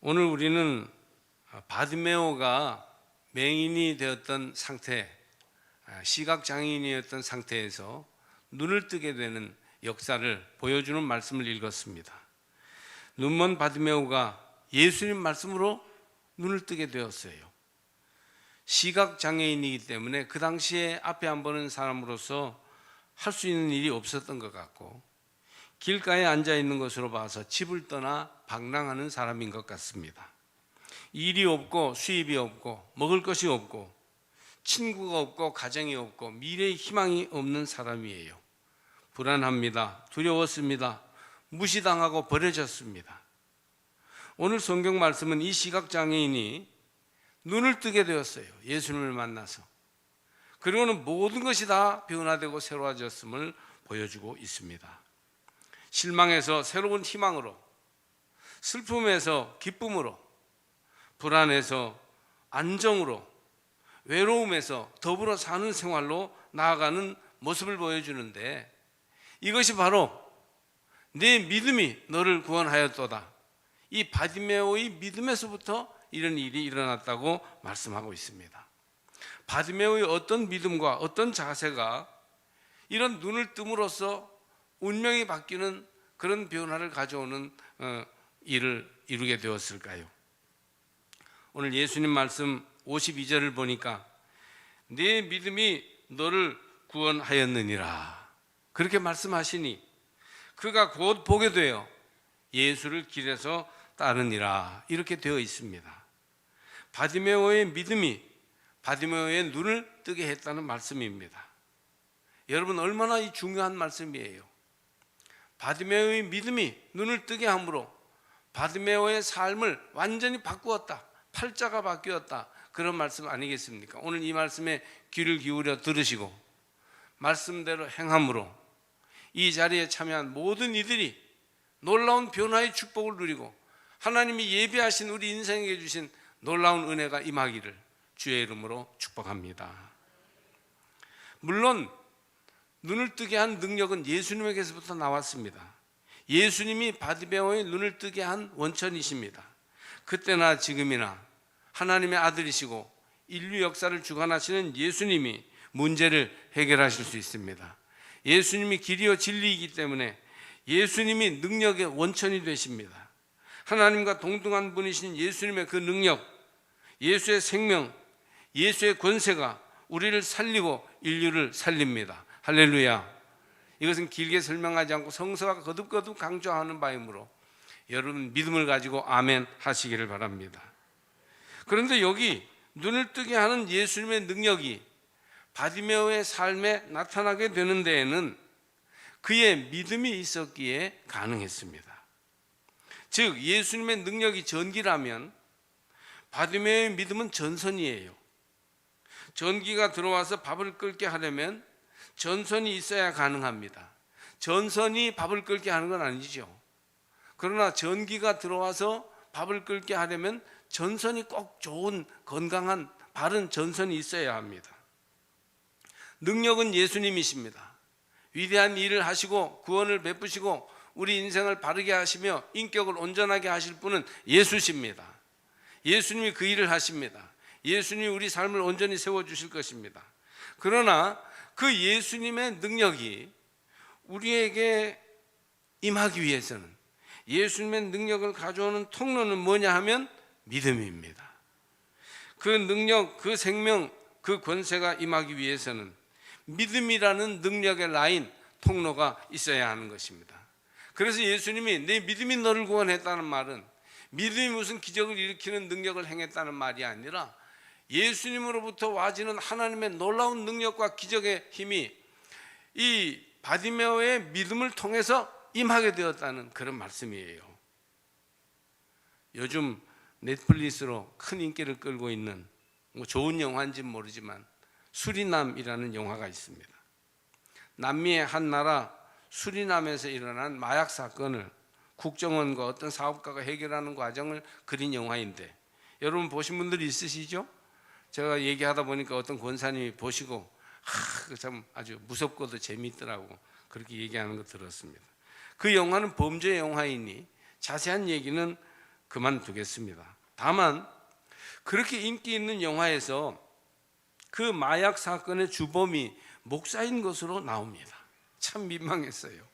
오늘 우리는 바디메오가 맹인이 되었던 상태, 시각장애인이었던 상태에서 눈을 뜨게 되는 역사를 보여주는 말씀을 읽었습니다. 눈먼 바디메오가 예수님 말씀으로 눈을 뜨게 되었어요. 시각장애인이기 때문에 그 당시에 앞에 안 보는 사람으로서 할 수 있는 일이 없었던 것 같고, 길가에 앉아 있는 것으로 봐서 집을 떠나 방랑하는 사람인 것 같습니다. 일이 없고 수입이 없고 먹을 것이 없고 친구가 없고 가정이 없고 미래의 희망이 없는 사람이에요. 불안합니다. 두려웠습니다. 무시당하고 버려졌습니다. 오늘 성경 말씀은 이 시각장애인이 눈을 뜨게 되었어요. 예수님을 만나서. 그리고는 모든 것이 다 변화되고 새로워졌음을 보여주고 있습니다. 실망에서 새로운 희망으로, 슬픔에서 기쁨으로, 불안에서 안정으로, 외로움에서 더불어 사는 생활로 나아가는 모습을 보여주는데, 이것이 바로 내 믿음이 너를 구원하였도다, 이 바디메오의 믿음에서부터 이런 일이 일어났다고 말씀하고 있습니다. 바디메오의 어떤 믿음과 어떤 자세가 이런 눈을 뜸으로써 운명이 바뀌는 그런 변화를 가져오는 일을 이루게 되었을까요? 오늘 예수님 말씀 52절을 보니까 네 믿음이 너를 구원하였느니라 그렇게 말씀하시니 그가 곧 보게 되어 예수를 길에서 따르니라 이렇게 되어 있습니다. 바디메오의 믿음이 바디메오의 눈을 뜨게 했다는 말씀입니다. 여러분, 얼마나 이 중요한 말씀이에요. 바디메오의 믿음이 눈을 뜨게 함으로 바디메오의 삶을 완전히 바꾸었다, 팔자가 바뀌었다, 그런 말씀 아니겠습니까? 오늘 이 말씀에 귀를 기울여 들으시고 말씀대로 행함으로 이 자리에 참여한 모든 이들이 놀라운 변화의 축복을 누리고 하나님이 예비하신 우리 인생에게 주신 놀라운 은혜가 임하기를 주의 이름으로 축복합니다. 물론 눈을 뜨게 한 능력은 예수님에게서부터 나왔습니다. 예수님이 바디메오의 눈을 뜨게 한 원천이십니다. 그때나 지금이나 하나님의 아들이시고 인류 역사를 주관하시는 예수님이 문제를 해결하실 수 있습니다. 예수님이 길이요 진리이기 때문에 예수님이 능력의 원천이 되십니다. 하나님과 동등한 분이신 예수님의 그 능력, 예수의 생명, 예수의 권세가 우리를 살리고 인류를 살립니다. 할렐루야. 이것은 길게 설명하지 않고 성서가 거듭거듭 강조하는 바이므로 여러분 믿음을 가지고 아멘 하시기를 바랍니다. 그런데 여기 눈을 뜨게 하는 예수님의 능력이 바디메오의 삶에 나타나게 되는 데에는 그의 믿음이 있었기에 가능했습니다. 즉 예수님의 능력이 전기라면 바디메오의 믿음은 전선이에요. 전기가 들어와서 밥을 끓게 하려면 전선이 있어야 가능합니다. 전선이 밥을 끓게 하는 건 아니죠. 그러나 전기가 들어와서 밥을 끓게 하려면 전선이 꼭 좋은 건강한 바른 전선이 있어야 합니다. 능력은 예수님이십니다. 위대한 일을 하시고 구원을 베푸시고 우리 인생을 바르게 하시며 인격을 온전하게 하실 분은 예수십니다. 예수님이 그 일을 하십니다. 예수님이 우리 삶을 온전히 세워주실 것입니다. 그러나 그 예수님의 능력이 우리에게 임하기 위해서는 예수님의 능력을 가져오는 통로는 뭐냐 하면 믿음입니다. 그 능력, 그 생명, 그 권세가 임하기 위해서는 믿음이라는 능력의 라인, 통로가 있어야 하는 것입니다. 그래서 예수님이 내 믿음이 너를 구원했다는 말은 믿음이 무슨 기적을 일으키는 능력을 행했다는 말이 아니라 예수님으로부터 와지는 하나님의 놀라운 능력과 기적의 힘이 이 바디메오의 믿음을 통해서 임하게 되었다는 그런 말씀이에요. 요즘 넷플릭스로 큰 인기를 끌고 있는 좋은 영화인지는 모르지만 수리남이라는 영화가 있습니다. 남미의 한 나라 수리남에서 일어난 마약 사건을 국정원과 어떤 사업가가 해결하는 과정을 그린 영화인데 여러분 보신 분들이 있으시죠? 제가 얘기하다 보니까 어떤 권사님이 보시고 참 아주 무섭고도 재미있더라고 그렇게 얘기하는 거 들었습니다. 그 영화는 범죄 영화이니 자세한 얘기는 그만두겠습니다. 다만 그렇게 인기 있는 영화에서 그 마약 사건의 주범이 목사인 것으로 나옵니다. 참 민망했어요.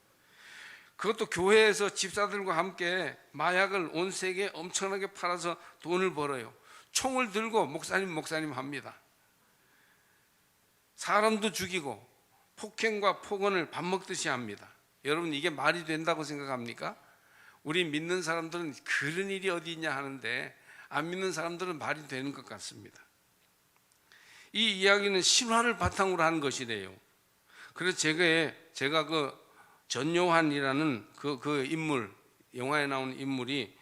그것도 교회에서 집사들과 함께 마약을 온 세계에 엄청나게 팔아서 돈을 벌어요. 총을 들고 목사님 합니다. 사람도 죽이고 폭행과 폭언을 밥 먹듯이 합니다. 여러분, 이게 말이 된다고 생각합니까? 우리 믿는 사람들은 그런 일이 어디 있냐 하는데, 안 믿는 사람들은 말이 되는 것 같습니다. 이 이야기는 신화를 바탕으로 한 것이래요. 그래서 제가 그 전요한이라는 그 인물, 영화에 나오는 인물이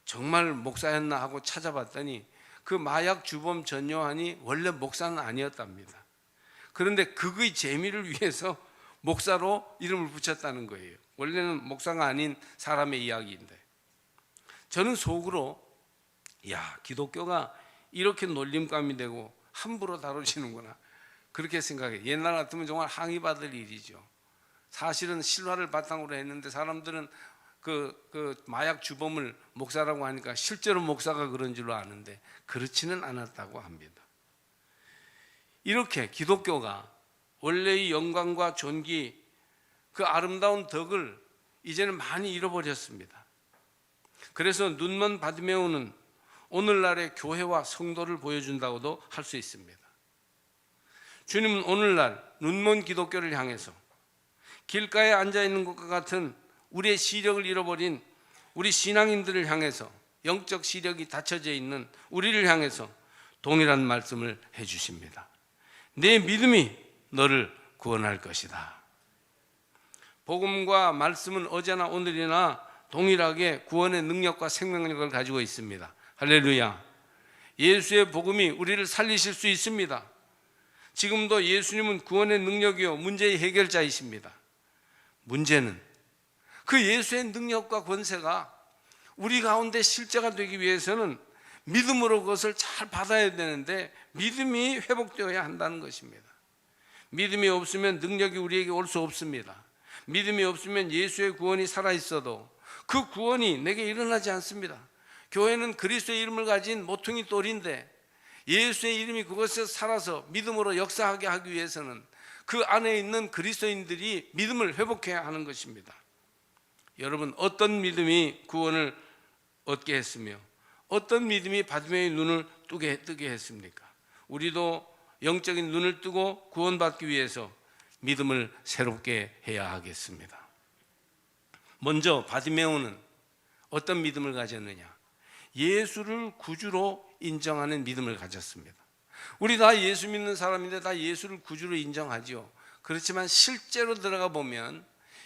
정말 목사였나 하고 찾아봤더니 그 마약 주범 전요한이 원래 목사는 아니었답니다. 그런데 그의 재미를 위해서 목사로 이름을 붙였다는 거예요. 원래는 목사가 아닌 사람의 이야기인데, 저는 속으로 기독교가 이렇게 놀림감이 되고 함부로 다뤄지는구나, 그렇게 생각해요. 옛날 같으면 정말 항의받을 일이죠. 사실은 실화를 바탕으로 했는데 사람들은 그 마약 주범을 목사라고 하니까 실제로 목사가 그런 줄로 아는데 그렇지는 않았다고 합니다. 이렇게 기독교가 원래의 영광과 존귀, 그 아름다운 덕을 이제는 많이 잃어버렸습니다. 그래서 눈먼 바디메오는 오늘날의 교회와 성도를 보여준다고도 할 수 있습니다. 주님은 오늘날 눈먼 기독교를 향해서, 길가에 앉아있는 것과 같은 우리의 시력을 잃어버린 우리 신앙인들을 향해서, 영적 시력이 닫혀져 있는 우리를 향해서 동일한 말씀을 해주십니다. 내 믿음이 너를 구원할 것이다. 복음과 말씀은 어제나 오늘이나 동일하게 구원의 능력과 생명력을 가지고 있습니다. 할렐루야. 예수의 복음이 우리를 살리실 수 있습니다. 지금도 예수님은 구원의 능력이요 문제의 해결자이십니다. 문제는 그 예수의 능력과 권세가 우리 가운데 실제가 되기 위해서는 믿음으로 그것을 잘 받아야 되는데, 믿음이 회복되어야 한다는 것입니다. 믿음이 없으면 능력이 우리에게 올 수 없습니다. 믿음이 없으면 예수의 구원이 살아있어도 그 구원이 내게 일어나지 않습니다. 교회는 그리스도의 이름을 가진 모퉁이 돌인데, 예수의 이름이 그것에서 살아서 믿음으로 역사하게 하기 위해서는 그 안에 있는 그리스도인들이 믿음을 회복해야 하는 것입니다. 여러분, 어떤 믿음이 구원을 얻게 했으며 어떤 믿음이 바디메오의 눈을 뜨게 했습니까? 우리도 영적인 눈을 뜨고 구원받기 위해서 믿음을 새롭게 해야 하겠습니다. 먼저 바디메오는 어떤 믿음을 가졌느냐? 예수를 구주로 인정하는 믿음을 가졌습니다. 우리 다 예수 믿는 사람인데 다 예수를 구주로 인정하죠. 그렇지만 실제로 들어가 보면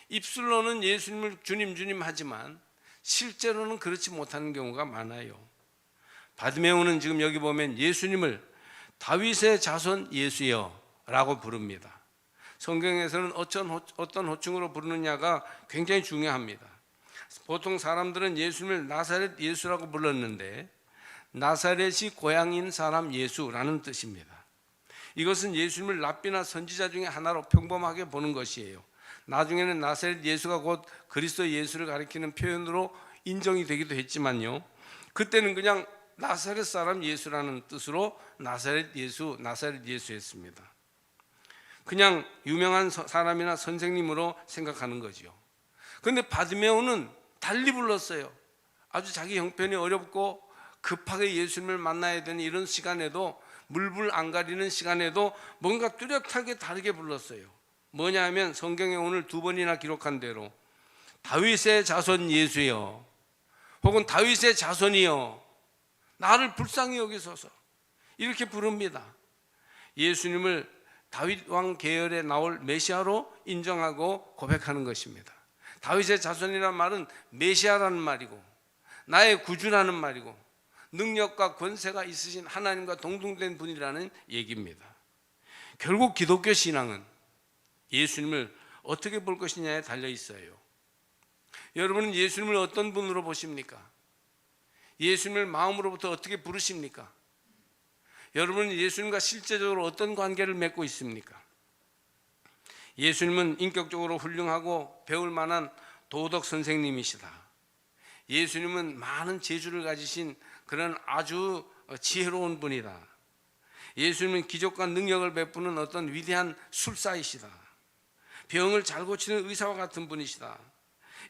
입술로는 예수님을 주님 하지만 실제로는 그렇지 못하는 경우가 많아요. 바디메오는 지금 여기 보면 예수님을 다윗의 자손 예수여 라고 부릅니다. 성경에서는 어떤 호칭으로 부르느냐가 굉장히 중요합니다. 보통 사람들은 예수님을 나사렛 예수라고 불렀는데, 나사렛이 고향인 사람 예수라는 뜻입니다. 이것은 예수님을 랍비나 선지자 중에 하나로 평범하게 보는 것이에요. 나중에는 나사렛 예수가 곧 그리스도 예수를 가리키는 표현으로 인정이 되기도 했지만요, 그때는 그냥 나사렛 사람 예수라는 뜻으로 나사렛 예수였습니다. 그냥 유명한 사람이나 선생님으로 생각하는 거죠. 그런데 바디메오는 달리 불렀어요. 아주 자기 형편이 어렵고 급하게 예수님을 만나야 되는 이런 시간에도, 물불 안 가리는 시간에도 뭔가 뚜렷하게 다르게 불렀어요. 뭐냐 하면 성경에 오늘 2번이나 기록한 대로 다윗의 자손 예수여, 혹은 다윗의 자손이여 나를 불쌍히 여기소서, 이렇게 부릅니다. 예수님을 다윗 왕 계열에 나올 메시아로 인정하고 고백하는 것입니다. 다윗의 자손이라는 말은 메시아라는 말이고, 나의 구주라는 말이고, 능력과 권세가 있으신 하나님과 동등된 분이라는 얘기입니다. 결국 기독교 신앙은 예수님을 어떻게 볼 것이냐에 달려 있어요. 여러분은 예수님을 어떤 분으로 보십니까? 예수님을 마음으로부터 어떻게 부르십니까? 여러분은 예수님과 실제적으로 어떤 관계를 맺고 있습니까? 예수님은 인격적으로 훌륭하고 배울 만한 도덕 선생님이시다. 예수님은 많은 재주를 가지신 그런 아주 지혜로운 분이다. 예수님은 기적과 능력을 베푸는 어떤 위대한 술사이시다. 병을 잘 고치는 의사와 같은 분이시다.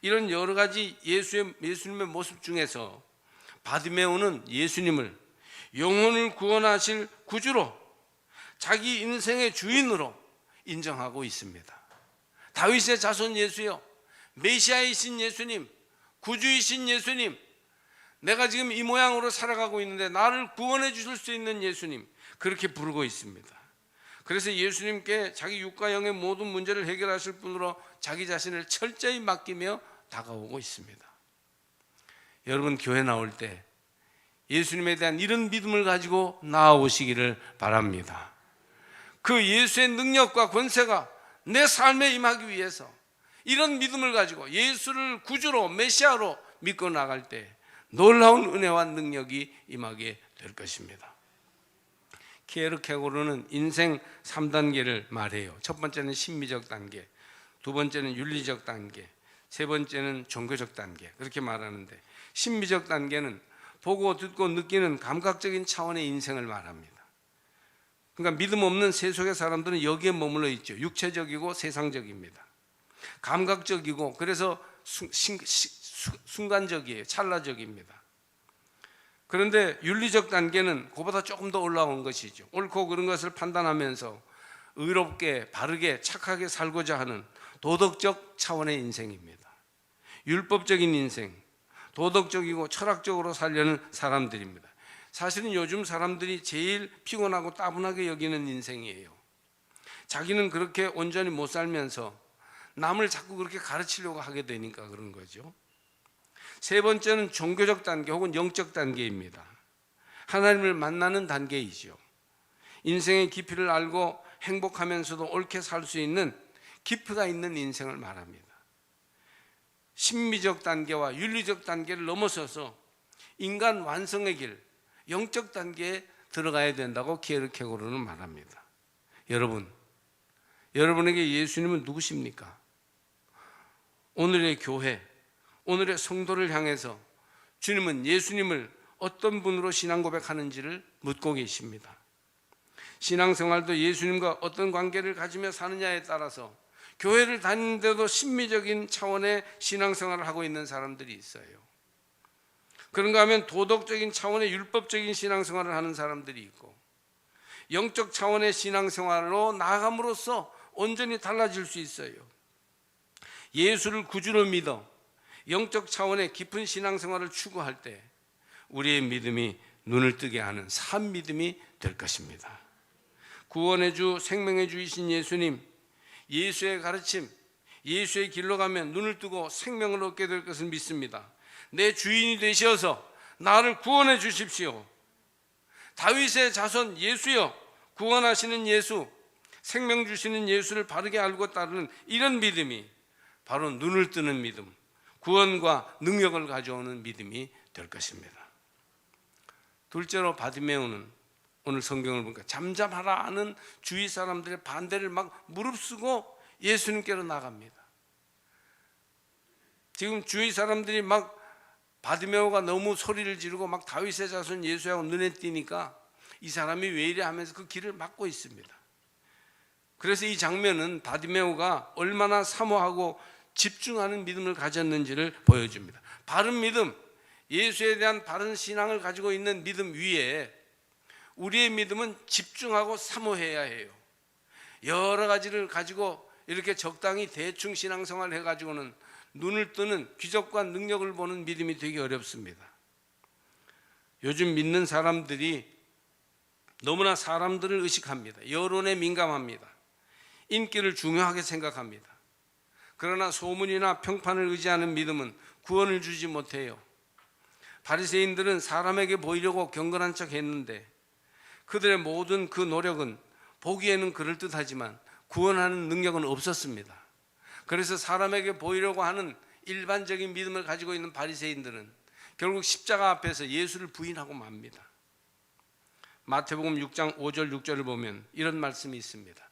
이런 여러 가지 예수님의 모습 중에서 바디메오는 예수님을 영혼을 구원하실 구주로, 자기 인생의 주인으로 인정하고 있습니다. 다윗의 자손 예수여, 메시아이신 예수님, 구주이신 예수님, 내가 지금 이 모양으로 살아가고 있는데 나를 구원해 주실 수 있는 예수님, 그렇게 부르고 있습니다. 그래서 예수님께 자기 육과 영의 모든 문제를 해결하실 분으로 자기 자신을 철저히 맡기며 다가오고 있습니다. 여러분, 교회 나올 때 예수님에 대한 이런 믿음을 가지고 나아오시기를 바랍니다. 그 예수의 능력과 권세가 내 삶에 임하기 위해서 이런 믿음을 가지고 예수를 구주로, 메시아로 믿고 나갈 때 놀라운 은혜와 능력이 임하게 될 것입니다. 키에르케고르는 인생 3단계를 말해요. 첫 번째는 심미적 단계, 두 번째는 윤리적 단계, 세 번째는 종교적 단계, 그렇게 말하는데, 심미적 단계는 보고 듣고 느끼는 감각적인 차원의 인생을 말합니다. 그러니까 믿음 없는 세속의 사람들은 여기에 머물러 있죠. 육체적이고 세상적입니다. 감각적이고 그래서 순간적이에요. 찰나적입니다. 그런데 윤리적 단계는 그보다 조금 더 올라온 것이죠. 옳고 그른 것을 판단하면서 의롭게, 바르게, 착하게 살고자 하는 도덕적 차원의 인생입니다. 율법적인 인생, 도덕적이고 철학적으로 살려는 사람들입니다. 사실은 요즘 사람들이 제일 피곤하고 따분하게 여기는 인생이에요. 자기는 그렇게 온전히 못 살면서 남을 자꾸 그렇게 가르치려고 하게 되니까 그런 거죠. 세 번째는 종교적 단계 혹은 영적 단계입니다. 하나님을 만나는 단계이죠. 인생의 깊이를 알고 행복하면서도 옳게 살 수 있는 깊이가 있는 인생을 말합니다. 심미적 단계와 윤리적 단계를 넘어서서 인간 완성의 길, 영적 단계에 들어가야 된다고 키에르케고르는 말합니다. 여러분에게 예수님은 누구십니까? 오늘의 교회, 오늘의 성도를 향해서 주님은 예수님을 어떤 분으로 신앙 고백하는지를 묻고 계십니다. 신앙생활도 예수님과 어떤 관계를 가지며 사느냐에 따라서 교회를 다니는데도 심미적인 차원의 신앙생활을 하고 있는 사람들이 있어요. 그런가 하면 도덕적인 차원의 율법적인 신앙생활을 하는 사람들이 있고, 영적 차원의 신앙생활로 나아감으로써 온전히 달라질 수 있어요. 예수를 구주로 믿어 영적 차원의 깊은 신앙생활을 추구할 때 우리의 믿음이 눈을 뜨게 하는 산 믿음이 될 것입니다. 구원의 주, 생명의 주이신 예수님, 예수의 가르침, 예수의 길로 가면 눈을 뜨고 생명을 얻게 될 것을 믿습니다. 내 주인이 되셔서 나를 구원해 주십시오. 다윗의 자손 예수여, 구원하시는 예수, 생명 주시는 예수를 바르게 알고 따르는 이런 믿음이 바로 눈을 뜨는 믿음, 구원과 능력을 가져오는 믿음이 될 것입니다. 둘째로 바디메오는 오늘 성경을 보니까 잠잠하라 하는 주위 사람들의 반대를 막 무릅쓰고 예수님께로 나갑니다. 지금 주위 사람들이 막 바디메오가 너무 소리를 지르고 막 다윗의 자손 예수하고 눈에 띄니까 이 사람이 왜 이래 하면서 그 길을 막고 있습니다. 그래서 이 장면은 바디메오가 얼마나 사모하고 집중하는 믿음을 가졌는지를 보여줍니다. 바른 믿음, 예수에 대한 바른 신앙을 가지고 있는 믿음 위에 우리의 믿음은 집중하고 사모해야 해요. 여러 가지를 가지고 이렇게 적당히 대충 신앙생활을 해가지고는 눈을 뜨는 기적과 능력을 보는 믿음이 되게 어렵습니다. 요즘 믿는 사람들이 너무나 사람들을 의식합니다. 여론에 민감합니다. 인기를 중요하게 생각합니다. 그러나 소문이나 평판을 의지하는 믿음은 구원을 주지 못해요. 바리새인들은 사람에게 보이려고 경건한 척 했는데 그들의 모든 그 노력은 보기에는 그럴듯하지만 구원하는 능력은 없었습니다. 그래서 사람에게 보이려고 하는 일반적인 믿음을 가지고 있는 바리새인들은 결국 십자가 앞에서 예수를 부인하고 맙니다. 마태복음 6장 5절 6절을 보면 이런 말씀이 있습니다.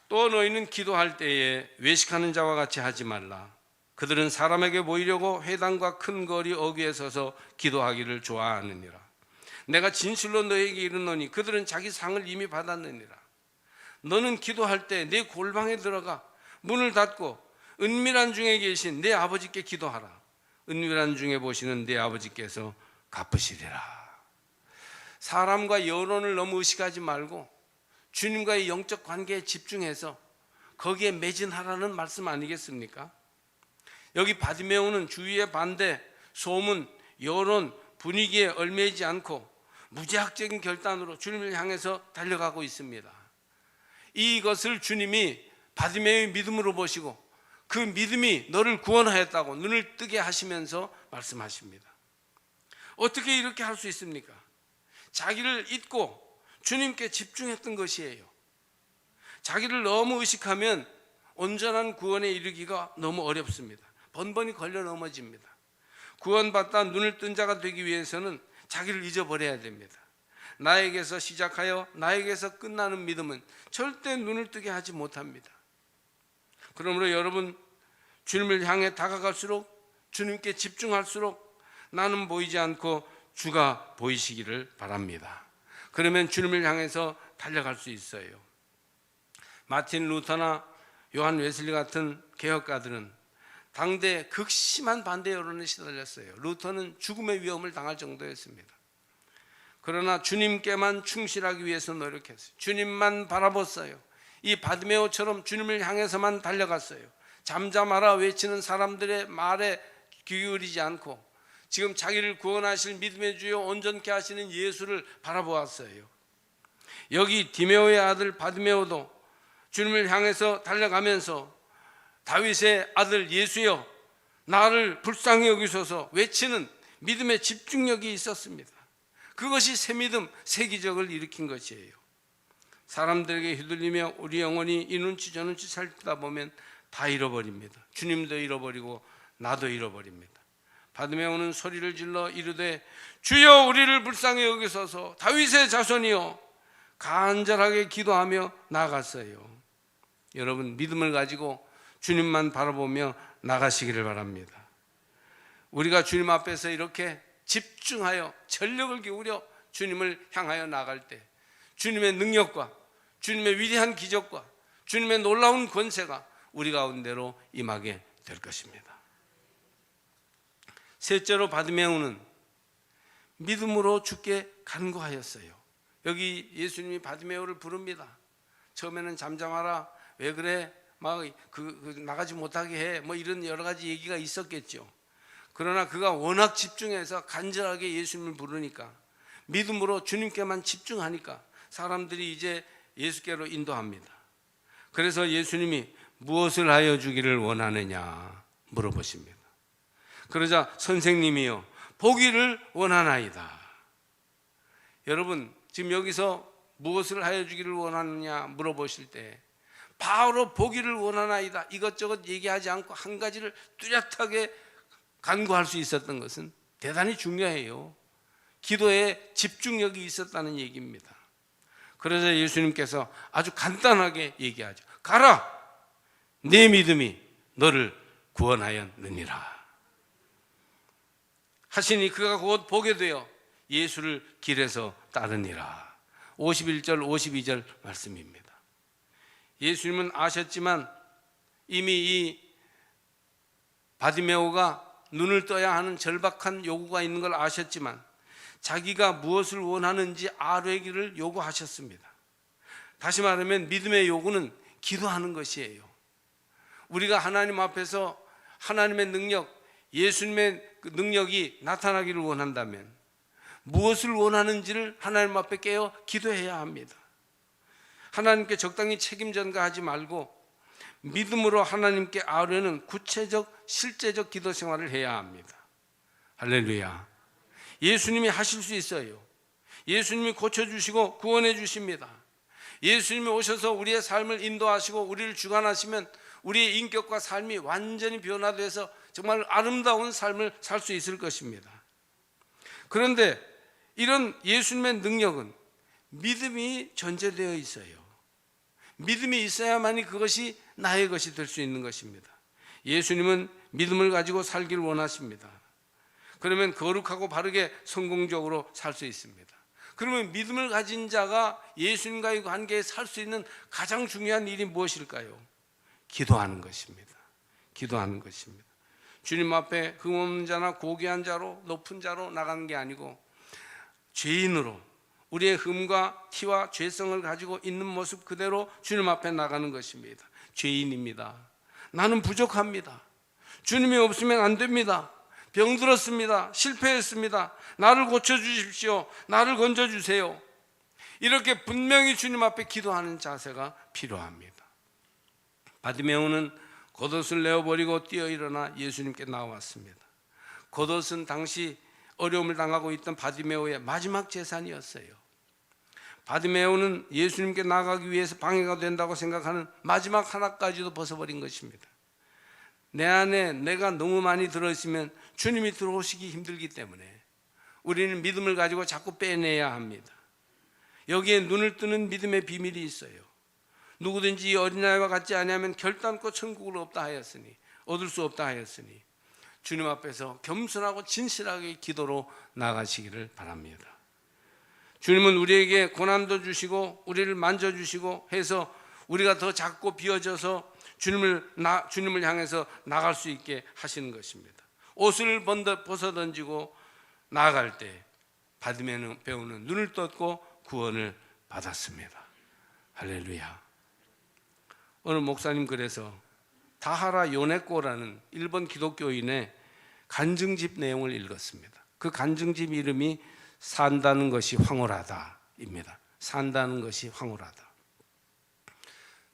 또 너희는 기도할 때에 외식하는 자와 같이 하지 말라. 그들은 사람에게 보이려고 회당과 큰 거리 어귀에 서서 기도하기를 좋아하느니라. 내가 진실로 너에게 이르노니 그들은 자기 상을 이미 받았느니라. 너는 기도할 때 내 골방에 들어가 문을 닫고 은밀한 중에 계신 내 아버지께 기도하라. 은밀한 중에 보시는 내 아버지께서 갚으시리라. 사람과 여론을 너무 의식하지 말고 주님과의 영적 관계에 집중해서 거기에 매진하라는 말씀 아니겠습니까? 여기 바디메오는 주위의 반대, 소문, 여론, 분위기에 얽매이지 않고 무제약적인 결단으로 주님을 향해서 달려가고 있습니다. 이것을 주님이 바디메오의 믿음으로 보시고 그 믿음이 너를 구원하였다고 눈을 뜨게 하시면서 말씀하십니다. 어떻게 이렇게 할 수 있습니까? 자기를 잊고 주님께 집중했던 것이에요. 자기를 너무 의식하면 온전한 구원에 이르기가 너무 어렵습니다. 번번이 걸려 넘어집니다. 구원받다 눈을 뜬 자가 되기 위해서는 자기를 잊어버려야 됩니다. 나에게서 시작하여 나에게서 끝나는 믿음은 절대 눈을 뜨게 하지 못합니다. 그러므로 여러분, 주님을 향해 다가갈수록, 주님께 집중할수록 나는 보이지 않고 주가 보이시기를 바랍니다. 그러면 주님을 향해서 달려갈 수 있어요. 마틴 루터나 요한 웨슬리 같은 개혁가들은 당대 극심한 반대 여론에 시달렸어요. 루터는 죽음의 위험을 당할 정도였습니다. 그러나 주님께만 충실하기 위해서 노력했어요. 주님만 바라봤어요. 이 바디메오처럼 주님을 향해서만 달려갔어요. 잠잠하라 외치는 사람들의 말에 귀 기울이지 않고 지금 자기를 구원하실 믿음의 주여 온전케 하시는 예수를 바라보았어요. 여기 디메오의 아들 바디메오도 주님을 향해서 달려가면서 다윗의 아들 예수여 나를 불쌍히 여기소서 외치는 믿음의 집중력이 있었습니다. 그것이 새 믿음, 새 기적을 일으킨 것이에요. 사람들에게 휘둘리며 우리 영혼이 이 눈치 저 눈치 살다 보면 다 잃어버립니다. 주님도 잃어버리고 나도 잃어버립니다. 바디메오는 소리를 질러 이르되 주여 우리를 불쌍히 여기소서 다윗의 자손이여 간절하게 기도하며 나아갔어요. 여러분, 믿음을 가지고 주님만 바라보며 나가시기를 바랍니다. 우리가 주님 앞에서 이렇게 집중하여 전력을 기울여 주님을 향하여 나갈 때 주님의 능력과 주님의 위대한 기적과 주님의 놀라운 권세가 우리 가운데로 임하게 될 것입니다. 셋째로 바디메오는 믿음으로 주께 간구하였어요. 여기 예수님이 바디메오를 부릅니다. 처음에는 잠잠하라, 왜 그래, 막 나가지 못하게 해, 뭐 이런 여러 가지 얘기가 있었겠죠. 그러나 그가 워낙 집중해서 간절하게 예수님을 부르니까, 믿음으로 주님께만 집중하니까 사람들이 이제 예수께로 인도합니다. 그래서 예수님이 무엇을 하여 주기를 원하느냐 물어보십니다. 그러자 선생님이요 보기를 원하나이다. 여러분, 지금 여기서 무엇을 하여 주기를 원하느냐 물어보실 때 바로 보기를 원하나이다 이것저것 얘기하지 않고 한 가지를 뚜렷하게 간구할 수 있었던 것은 대단히 중요해요. 기도에 집중력이 있었다는 얘기입니다. 그래서 예수님께서 아주 간단하게 얘기하죠. 가라, 내 믿음이 너를 구원하였느니라 하시니 그가 곧 보게 되어 예수를 길에서 따르니라. 51절 52절 말씀입니다. 예수님은 아셨지만 이미 이 바디메오가 눈을 떠야 하는 절박한 요구가 있는 걸 아셨지만 자기가 무엇을 원하는지 알아내기를 요구하셨습니다. 다시 말하면 믿음의 요구는 기도하는 것이에요. 우리가 하나님 앞에서 하나님의 능력, 예수님의 그 능력이 나타나기를 원한다면 무엇을 원하는지를 하나님 앞에 깨어 기도해야 합니다. 하나님께 적당히 책임 전가하지 말고 믿음으로 하나님께 아뢰는 구체적 실제적 기도 생활을 해야 합니다. 할렐루야. 예수님이 하실 수 있어요. 예수님이 고쳐주시고 구원해 주십니다. 예수님이 오셔서 우리의 삶을 인도하시고 우리를 주관하시면 우리의 인격과 삶이 완전히 변화돼서 정말 아름다운 삶을 살 수 있을 것입니다. 그런데 이런 예수님의 능력은 믿음이 전제되어 있어요. 믿음이 있어야만이 그것이 나의 것이 될 수 있는 것입니다. 예수님은 믿음을 가지고 살기를 원하십니다. 그러면 거룩하고 바르게 성공적으로 살 수 있습니다. 그러면 믿음을 가진 자가 예수님과의 관계에 살 수 있는 가장 중요한 일이 무엇일까요? 기도하는 것입니다. 기도하는 것입니다. 주님 앞에 흠없는 자나 고귀한 자로 높은 자로 나가는 게 아니고 죄인으로 우리의 흠과 티와 죄성을 가지고 있는 모습 그대로 주님 앞에 나가는 것입니다. 죄인입니다. 나는 부족합니다. 주님이 없으면 안 됩니다. 병들었습니다. 실패했습니다. 나를 고쳐주십시오. 나를 건져주세요. 이렇게 분명히 주님 앞에 기도하는 자세가 필요합니다. 바디메오는 겉옷을 내어버리고 뛰어 일어나 예수님께 나왔습니다. 겉옷은 당시 어려움을 당하고 있던 바디메오의 마지막 재산이었어요. 바디메오는 예수님께 나가기 위해서 방해가 된다고 생각하는 마지막 하나까지도 벗어버린 것입니다. 내 안에 내가 너무 많이 들어있으면 주님이 들어오시기 힘들기 때문에 우리는 믿음을 가지고 자꾸 빼내야 합니다. 여기에 눈을 뜨는 믿음의 비밀이 있어요. 누구든지 이 어린아이와 같지 아니하면 결단코 천국을 없다 하였으니 얻을 수 없다 하였으니 주님 앞에서 겸손하고 진실하게 기도로 나가시기를 바랍니다. 주님은 우리에게 고난도 주시고 우리를 만져주시고 해서 우리가 더 작고 비어져서 주님을 향해서 나갈 수 있게 하시는 것입니다. 옷을 벗어던지고 나아갈 때 바디메오는 눈을 떴고 구원을 받았습니다. 할렐루야. 오늘 목사님 그래서 다하라 요네코라는 일본 기독교인의 간증집 내용을 읽었습니다. 그 간증집 이름이 산다는 것이 황홀하다입니다. 산다는 것이 황홀하다.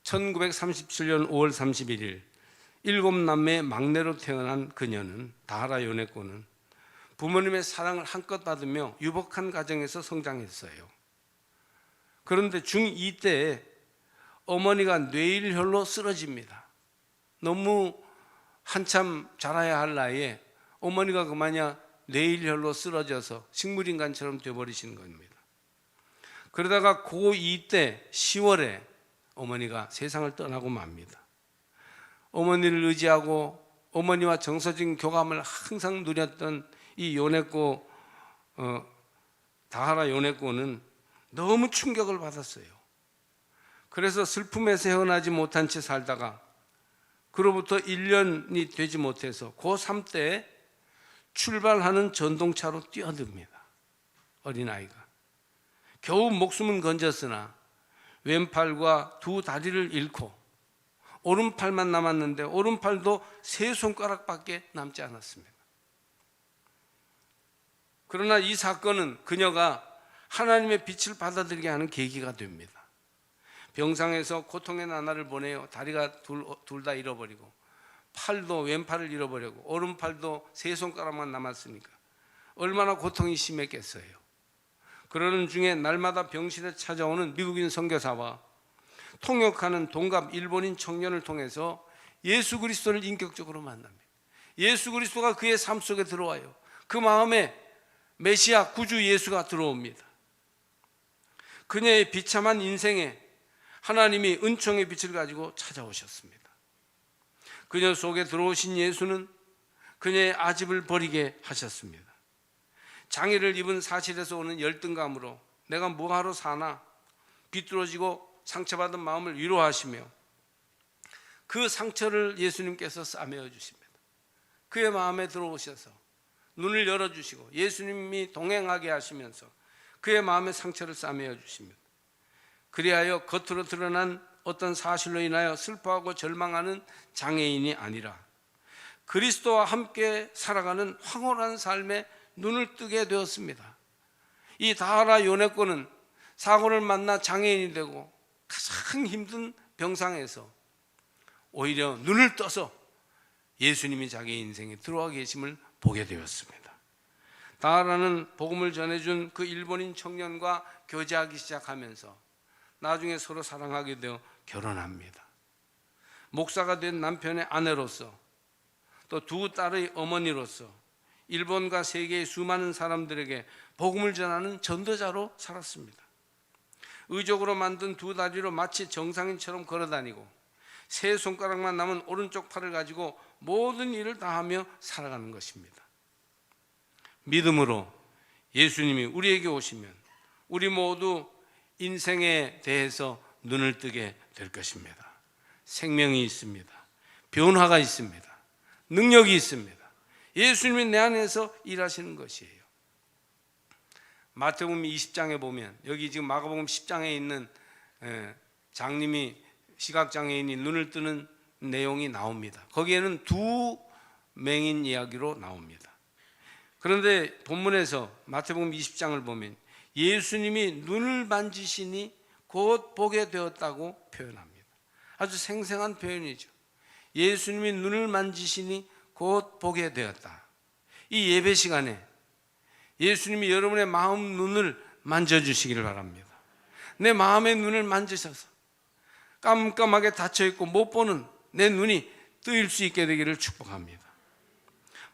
1937년 5월 31일 7남매의 막내로 태어난 그녀는 다하라 요네코는 부모님의 사랑을 한껏 받으며 유복한 가정에서 성장했어요. 그런데 중2 때 어머니가 뇌일혈로 쓰러집니다. 너무 한참 자라야 할 나이에 어머니가 그마냥 뇌일혈로 쓰러져서 식물인간처럼 되어버리시는 겁니다. 그러다가 고2 때 10월에 어머니가 세상을 떠나고 맙니다. 어머니를 의지하고 어머니와 정서적인 교감을 항상 누렸던 이 요네코 다하라 요네코는 너무 충격을 받았어요. 그래서 슬픔에서 헤어나지 못한 채 살다가 그로부터 1년이 되지 못해서 고3 때 출발하는 전동차로 뛰어듭니다. 어린아이가 겨우 목숨은 건졌으나 왼팔과 두 다리를 잃고 오른팔만 남았는데 오른팔도 3손가락밖에 남지 않았습니다. 그러나 이 사건은 그녀가 하나님의 빛을 받아들이게 하는 계기가 됩니다. 병상에서 고통의 나날을 보내요. 다리가 둘 다 잃어버리고 팔도 왼팔을 잃어버리고 오른팔도 3손가락만 남았으니까 얼마나 고통이 심했겠어요. 그러는 중에 날마다 병실에 찾아오는 미국인 선교사와 통역하는 동갑 일본인 청년을 통해서 예수 그리스도를 인격적으로 만납니다. 예수 그리스도가 그의 삶 속에 들어와요. 그 마음에 메시아 구주 예수가 들어옵니다. 그녀의 비참한 인생에 하나님이 은총의 빛을 가지고 찾아오셨습니다. 그녀 속에 들어오신 예수는 그녀의 아집을 버리게 하셨습니다. 장애를 입은 사실에서 오는 열등감으로 내가 뭐하러 사나 비뚤어지고 상처받은 마음을 위로하시며 그 상처를 예수님께서 싸매어 주십니다. 그의 마음에 들어오셔서 눈을 열어주시고 예수님이 동행하게 하시면서 그의 마음의 상처를 싸매어 주십니다. 그리하여 겉으로 드러난 어떤 사실로 인하여 슬퍼하고 절망하는 장애인이 아니라 그리스도와 함께 살아가는 황홀한 삶에 눈을 뜨게 되었습니다. 이 다하라 요네코는 사고를 만나 장애인이 되고 가장 힘든 병상에서 오히려 눈을 떠서 예수님이 자기 인생에 들어와 계심을 보게 되었습니다. 다하라는 복음을 전해준 그 일본인 청년과 교제하기 시작하면서 나중에 서로 사랑하게 되어 결혼합니다. 목사가 된 남편의 아내로서 또 두 딸의 어머니로서 일본과 세계의 수많은 사람들에게 복음을 전하는 전도자로 살았습니다. 의족으로 만든 두 다리로 마치 정상인처럼 걸어다니고 3손가락만 남은 오른쪽 팔을 가지고 모든 일을 다하며 살아가는 것입니다. 믿음으로 예수님이 우리에게 오시면 우리 모두 인생에 대해서 눈을 뜨게 될 것입니다. 생명이 있습니다. 변화가 있습니다. 능력이 있습니다. 예수님이 내 안에서 일하시는 것이에요. 마태복음 20장에 보면, 여기 지금 마가복음 10장에 있는 장님이 시각장애인이 눈을 뜨는 내용이 나옵니다. 거기에는 두 맹인 이야기로 나옵니다. 그런데 본문에서 마태복음 20장을 보면 예수님이 눈을 만지시니 곧 보게 되었다고 표현합니다. 아주 생생한 표현이죠. 예수님이 눈을 만지시니 곧 보게 되었다. 이 예배 시간에 예수님이 여러분의 마음 눈을 만져주시기를 바랍니다. 내 마음의 눈을 만지셔서 깜깜하게 닫혀있고 못 보는 내 눈이 뜨일 수 있게 되기를 축복합니다.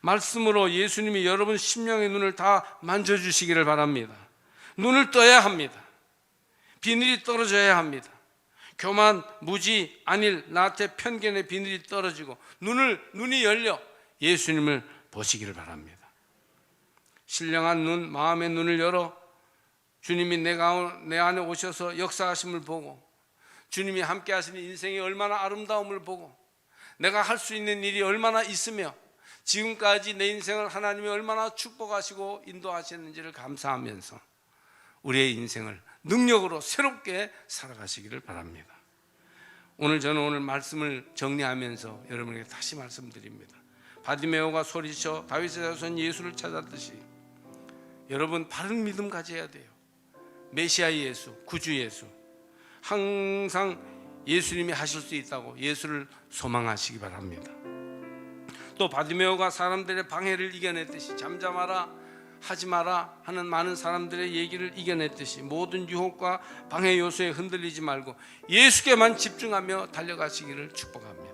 말씀으로 예수님이 여러분 심령의 눈을 다 만져주시기를 바랍니다. 눈을 떠야 합니다. 비늘이 떨어져야 합니다. 교만, 무지, 안일, 나태, 편견의 비늘이 떨어지고 눈이 열려 예수님을 보시기를 바랍니다. 신령한 눈, 마음의 눈을 열어 주님이 내 안에 오셔서 역사하심을 보고 주님이 함께 하시는 인생이 얼마나 아름다움을 보고 내가 할 수 있는 일이 얼마나 있으며 지금까지 내 인생을 하나님이 얼마나 축복하시고 인도하셨는지를 감사하면서 우리의 인생을 능력으로 새롭게 살아가시기를 바랍니다. 저는 오늘 말씀을 정리하면서 여러분에게 다시 말씀드립니다. 바디메오가 소리쳐 다윗의 자손 예수를 찾았듯이 여러분 바른 믿음 가져야 돼요. 메시아 예수, 구주 예수, 항상 예수님이 하실 수 있다고 예수를 소망하시기 바랍니다. 또 바디메오가 사람들의 방해를 이겨냈듯이 잠잠하라, 하지 마라 하는 많은 사람들의 얘기를 이겨냈듯이 모든 유혹과 방해 요소에 흔들리지 말고 예수께만 집중하며 달려가시기를 축복합니다.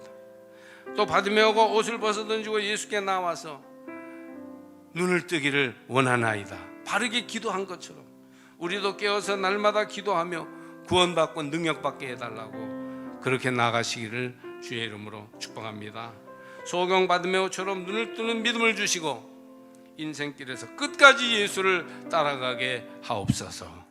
또 바디메오가 옷을 벗어던지고 예수께 나와서 눈을 뜨기를 원하나이다 바르게 기도한 것처럼 우리도 깨어서 날마다 기도하며 구원받고 능력받게 해달라고 그렇게 나가시기를 주의 이름으로 축복합니다. 소경 바디메오처럼 눈을 뜨는 믿음을 주시고 인생길에서 끝까지 예수를 따라가게 하옵소서.